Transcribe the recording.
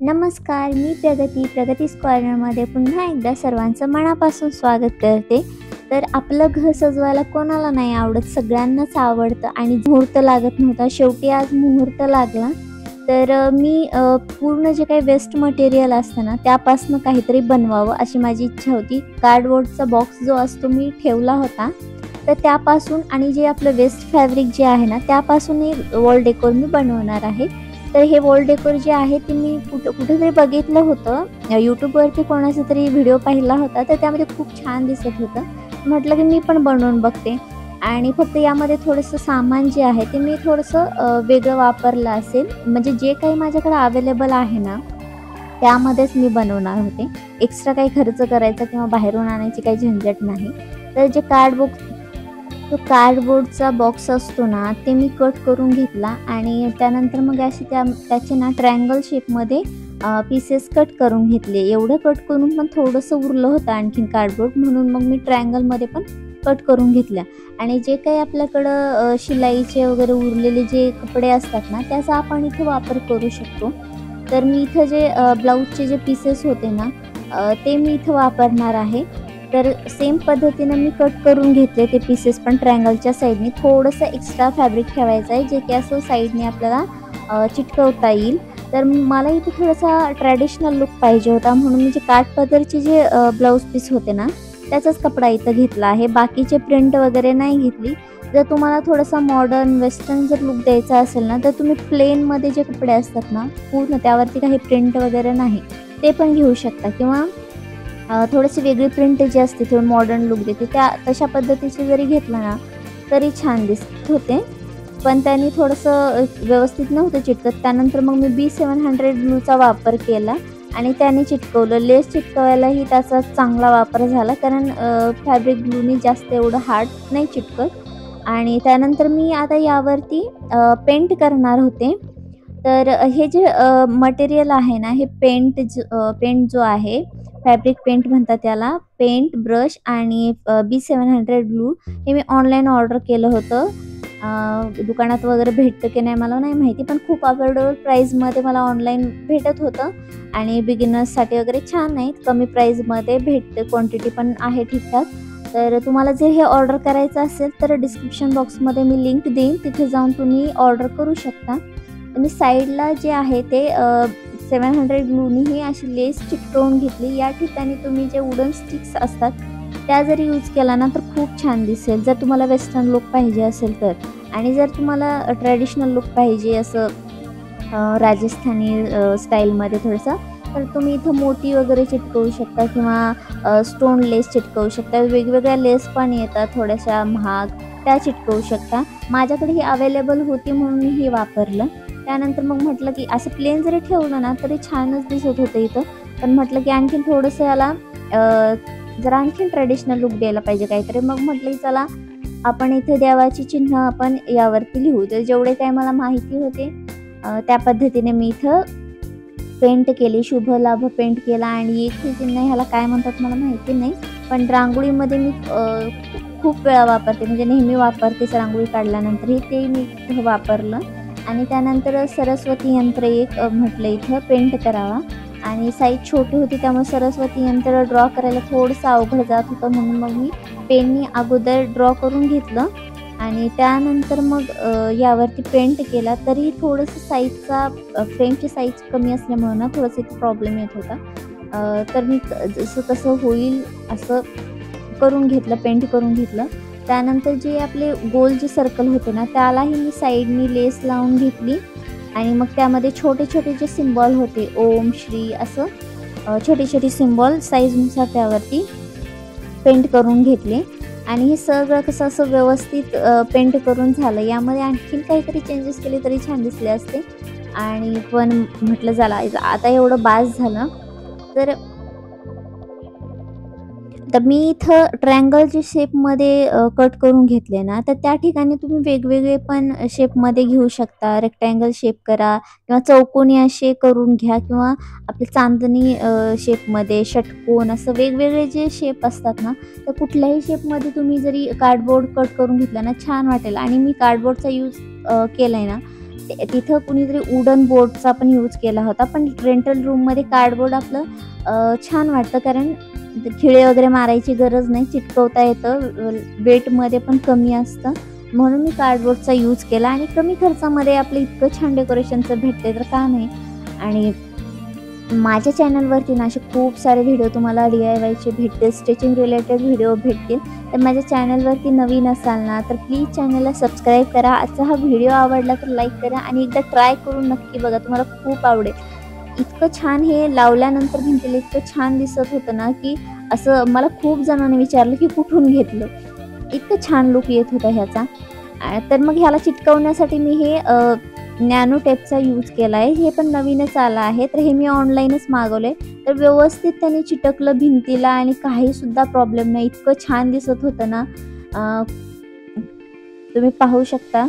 नमस्कार, मी प्रगतीज कॉर्नरमध्ये पुन्हा एकदा सर्वांचं मनापासून स्वागत करते. तर आपलं घर सजवायला कोणाला नाही आवडत, सगळ्यांनाच आवडतं आणि मुहूर्त लागत नव्हता. शेवटी आज मुहूर्त लागला. तर मी पूर्ण जे काही वेस्ट मटेरियल असतं ना त्यापासून काहीतरी बनवावं अशी माझी इच्छा होती. कार्डबोर्डचा बॉक्स जो असतो मी ठेवला होता, तर त्यापासून आणि जे आपलं वेस्ट फॅब्रिक जे आहे ना त्यापासून एक वॉल डेकोर मी बनवणार आहे. तर हे वॉल डेकोर जे आहे ते मी कुठेतरी बघितलं होतं, यूट्यूबवरती कोणाचा तरी व्हिडिओ पाहिला होता, तर त्यामध्ये खूप छान दिसत होतं. म्हटलं की मी पण बनवून बघते. आणि फक्त यामध्ये थोडंसं सामान जे आहे ते मी थोडंसं वेगळं वापरलं असेल, म्हणजे जे काही माझ्याकडे अवेलेबल आहे ना त्यामध्येच मी बनवणार होते. एक्स्ट्रा काही खर्च करायचा किंवा बाहेरून आणायची काही झंझट नाही. तर जे कार्डबोर्डचा बॉक्स असतो ना ते मी कट करून घेतला आणि त्यानंतर मग असे त्याचे ना ट्रायंगल शेपमध्ये पीसेस कट करून घेतले. एवढं कट करून पण थोडंसं उरलं होतं आणखीन कार्डबोर्ड, म्हणून मग मी ट्रायंगलमध्ये पण कट करून घेतल्या. आणि जे काही आपल्याकडं शिलाईचे वगैरे उरलेले जे कपडे असतात ना त्याचा आपण इथे वापर करू शकतो. तर मी इथं जे ब्लाऊजचे जे पीसेस होते ना ते मी इथं वापरणार आहे. तर सेम पद्धतीनं मी कट करून घेतले ते पीसेस, पण ट्रायंगलच्या साईडने थोडंसं एक्स्ट्रा फॅब्रिक ठेवायचं आहे जे की असं साईडने आपल्याला चिटकवता येईल. तर मला इथे थोडासा ट्रॅडिशनल लुक पाहिजे होता, म्हणून मी जे काठपदरचे जे ब्लाऊज पीस होते ना त्याचाच कपडा इथं घेतला आहे. बाकीचे प्रिंट वगैरे नाही घेतली. जर तुम्हाला थोडासा मॉडर्न वेस्टर्न जर लुक द्यायचा असेल ना तर तुम्ही प्लेनमध्ये जे कपडे असतात ना पूर्ण त्यावरती काही प्रिंट वगैरे नाही ते पण घेऊ शकता, किंवा थोडीशी वेगळी प्रिंट जी असते थोडी मॉडर्न लुक देते त्या तशा पद्धतीचे जरी घेतला ना तरी छान दिसत होते. पण त्यांनी थोडंसं व्यवस्थित नव्हतं चिटकत. त्यानंतर मग मी B700 ग्लूचा वापर केला आणि त्याने चिटकवलं. लेस चिटकवायलाही त्याचा चांगला वापर झाला, कारण फॅब्रिक ग्लूने जास्त एवढं हार्ड नाही चिटकत. आणि त्यानंतर मी आता यावरती पेंट करणार होते. तर हे जे मटेरियल आहे ना हे पेंट जो आहे फॅब्रिक पेंट म्हणतात त्याला, पेंट ब्रश आणि B700 ग्लू हे मी ऑनलाईन ऑर्डर केलं होतं. दुकानात वगैरे भेटतं की नाही मला नाही माहिती, पण खूप अफोर्डेबल प्राईजमध्ये मला ऑनलाईन भेटत होतं आणि बिगिनर्ससाठी वगैरे छान आहे, कमी प्राईजमध्ये भेटते, क्वांटिटी पण आहे ठीकठाक. तर तुम्हाला जर हे ऑर्डर करायचं असेल तर डिस्क्रिप्शन बॉक्समध्ये मी लिंक देईन, तिथे जाऊन तुम्ही ऑर्डर करू शकता. आणि साईडला जे आहे ते 700 ग्लूनीही अशी लेस चिटकवून घेतली. या ठिकाणी तुम्ही जे वुडन स्टिक्स असतात त्या जर यूज केला ना तर खूप छान दिसेल, जर तुम्हाला वेस्टर्न लुक पाहिजे असेल तर. आणि जर तुम्हाला ट्रॅडिशनल लुक पाहिजे असं राजस्थानी स्टाईलमध्ये थोडंसं, तर तुम्ही इथं मोती वगैरे चिटकवू शकता किंवा स्टोन लेस चिटकवू शकता. वेगवेगळ्या लेस पण येतात थोड्याशा महाग, त्या चिटकवू शकता. माझ्याकडे ही अवेलेबल होती म्हणून मी हे वापरलं. त्यानंतर मग म्हटलं की असं प्लेन जरी ठेवलं ना तरी छानच दिसत होतं इथं, पण म्हटलं की आणखीन थोडंसं याला जरा आणखीन ट्रॅडिशनल लुक द्यायला पाहिजे काहीतरी. मग म्हटलं की चला आपण इथे देवाची चिन्ह आपण यावरती लिहू. तर जेवढे काही मला माहिती होते त्या पद्धतीने मी इथं पेंट केली, शुभ लाभ पेंट केला. आणि एक हे चिन्ह ह्याला काय म्हणतात मला माहिती नाही, पण रांगोळीमध्ये मी खूप वेळा वापरते, म्हणजे नेहमी वापरतेच रांगोळी काढल्यानंतर ते मी वापरलं. आणि त्यानंतर सरस्वती यंत्र एक म्हटलं इथं पेंट करावा, आणि साईज छोटी होती त्यामुळे सरस्वती यंत्र ड्रॉ करायला थोडंसं अवघड जात होतं, म्हणून मग मी पेननी अगोदर ड्रॉ करून घेतलं आणि त्यानंतर मग यावरती पेंट केला. तरी थोडंसं साईजचा फ्रेमची साईज कमी असल्यामुळे ना थोडंसं इथे प्रॉब्लेम येत होता. तर मी जसं कसं होईल असं करून घेतलं, पेंट करून घेतलं. त्यानंतर जे आपले गोल जे सर्कल होते ना त्यालाही मी साईडनी लेस लावून घेतली आणि मग त्यामध्ये छोटे छोटे जे सिम्बॉल होते ओम श्री असं छोटे छोटे सिम्बॉल साईजनुसार त्यावरती पेंट करून घेतले. आणि हे सगळं कसं असं व्यवस्थित पेंट करून झालं. यामध्ये आणखीन काहीतरी चेंजेस केले तरी छान दिसले असते, आणि पण म्हटलं झालं आता एवढं बास झालं. तर तर मी इथं ट्रायंगलच्या शेपमध्ये कट करून घेतले ना, तर त्या ठिकाणी तुम्ही वेगवेगळे पण शेपमध्ये घेऊ शकता. रेक्टँगल शेप करा किंवा चौकोनी असे करून घ्या किंवा आपले चांदणी शेपमध्ये, षटकोन असं वेगवेगळे जे शेप असतात ना, तर कुठल्याही शेपमध्ये तुम्ही जरी कार्डबोर्ड कट करून घेतला ना, छान वाटेल. आणि मी कार्डबोर्डचा यूज केलाय ना, तिथं कुणीतरी वुडन बोर्डचा पण यूज केला होता. पण रेंटल रूममध्ये कार्डबोर्ड आपलं छान वाटतं, कारण खिळे वगैरे मारायची गरज नाही, चिटकवता येतं. वेटमध्ये पण कमी असतं, म्हणून मी कार्डबोर्डचा यूज केला. आणि कमी खर्चामध्ये आपलं इतकं छान डेकोरेशनचं भेटते तर का नाही. आणि माझ्या चॅनलवरती ना असे खूप सारे व्हिडिओ तुम्हाला DIYचे भेटतील, स्टिचिंग रिलेटेड व्हिडिओ भेटतील. तर माझ्या चॅनलवरती नवीन असाल ना, तर प्लीज चॅनलला सबस्क्राईब करा. आजचा हा व्हिडिओ आवडला तर लाईक करा आणि एकदा ट्राय करून नक्की बघा, तुम्हाला खूप आवडेल. इतकं छान हे लावल्यानंतर भिंतीला इतकं छान दिसत होतं ना, की असं मला खूप जणांनी विचारलं की कुठून घेतलं. इतकं छान लूक येत होता ह्याचा. तर मग ह्याला चिटकवण्यासाठी मी हे नॅनो टेपचा यूज केला आहे. हे पण नवीनच आलं आहे, तर हे मी ऑनलाईनच मागवले. तर व्यवस्थित त्याने चिटकलं भिंतीला आणि काहीसुद्धा प्रॉब्लेम नाही. इतकं छान दिसत होतं ना, तुम्ही पाहू शकता.